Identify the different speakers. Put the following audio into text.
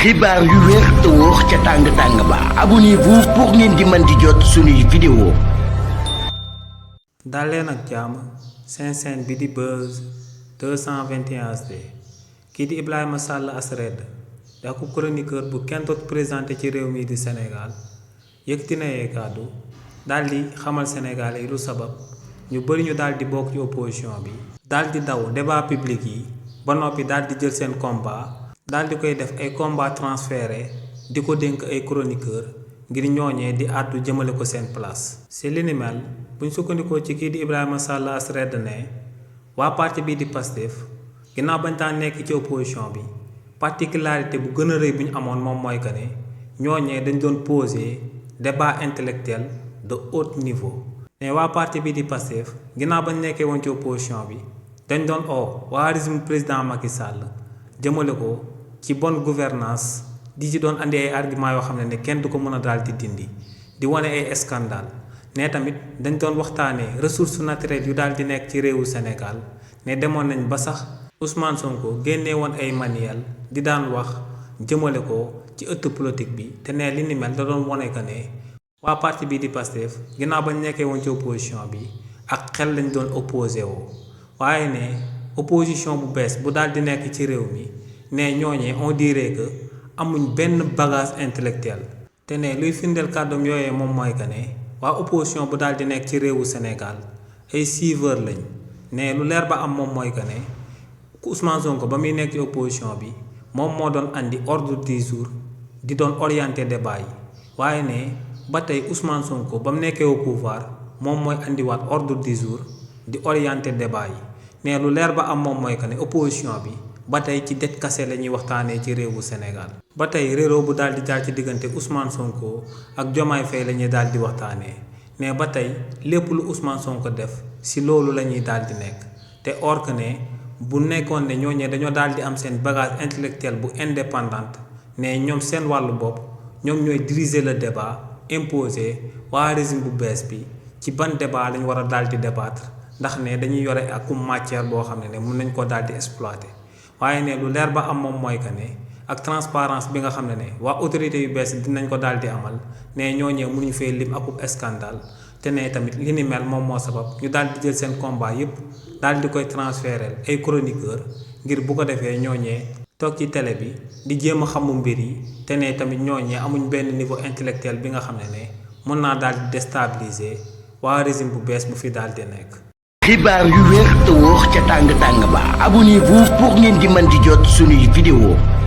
Speaker 1: xibaar yu wér te wóor ca tàng ba abonnez-vous pour ngeen di mën di jot suñuy vidéo.
Speaker 2: daleen ak jàmm seen chaîne bi di Buzz 221 HD kii di Ibrahima Sall Asred da ko chroniqueur bu kenn doot présenté ci réew mi di Sénégal yëkkati na ay kàddu daal di xamal Sénégalais yi lu sabab ñu bëri ñu daal di bokk ci opposition bi daal di daw débat public yi ba noppi daal di jël seen combat daal di koy def ay combat transféré di ko dénk ay chroniqueur ngir ñooñee di àddu jëmale ko seen place. ci li ni mel buñ sukkandikoo ci kii di Ibrahima Sall Asred ne waa parti bii di Pastef ginnaaw bañ taa nekk ci opposition bi particularité bu gën a rëy bu ñu amoon moom mooy que ne ñooñee dañ doon poser débat intellectuel de haut niveau. ne waa parti bii di Pastef ginnaaw bañ nekkee woon ci opposition bi dañ doon waa régime président Macky Sall jëmale ko ci bonne gouvernance di ci doon andi ay argument yoo xam ne kenn du ko mën a daal di dindi di wane ay scandale ne tamit dañ doon waxtaanee ressources naturelles yu daal di nekk ci réewu Sénégal ne demoon nañ ba sax Ousmane Sonko génnee woon ay manuel di daan wax jëmale ko ci ëtt politique bi te ne li ni mel da doon wane que ne waa parti bii di Pastef ginnaaw bañ nekkee woon ci opposition bi ak xel lañ doon opposé woo waaye ne opposition bu bees bu daal di nekk ci réew mi ne ñooñee on dirait que amuñ benn bagage intellectuel te ne luy firndeel kàddoom yooyee moom mooy que ne waa opposition bu daal di nekk ci réewu Sénégal ay suiveurs lañ ne lu leer ba am moom mooy que ne Ousmane Sonko ba muy nekk ci opposition bi moom moo doon andi ordre du jour di doon orienté débat yi waaye ne ba tey Ousmane Sonko ba mu nekkee au pouvoir moom mooy andiwaat ordre du jour di orienté débat yi ne lu leer ba am moom mooy que ne opposition bi ba tey ci det kase la ñuy waxtaanee ci réewu Sénégal ba tey réeroo bu daal di jaar ci diggante Ousmane Sonko ak Diomaye Faye la ñuy daal di waxtaanee ne ba tey lépp lu Ousmane Sonko def si loolu la ñuy daal di nekk te or que ne bu nekkoon ne ñooñee dañoo daal di am seen bagage intellectuel bu indépendante ne ñoom seen wàllu bopp ñoom ñooy diriger le débat imposer waa régime bu bees bi ci ban débat lañ war a daal di débattre ndax ne dañuy yore ak matière boo xam ne mun nañ ko daal di exploiter waaye ne lu leer ba am moom mooy que ne ak transparence bi nga xam ne waa autorité yu bees dinañ ko daal di amal ne ñooñee mënuñu fee lim akub scandale te ne tamit li ni mel moom moo sabab ñu daal di jël seen combat yépp daal di koy transférer ay chroniqueur ngir bu ko defee ñooñee toog ci télé bi di jéem a xamu mbir yi te ne tamit ñooñee amuñ benn niveau intellectuel bi nga xam ne mën naa daal di déstabiliser waa régime bu bees bu fi daal di nekk.
Speaker 1: xibaar yu wér te wóor ca tàng ba abonnez-vous pour ngeen di mën di jot suñuy vidéo.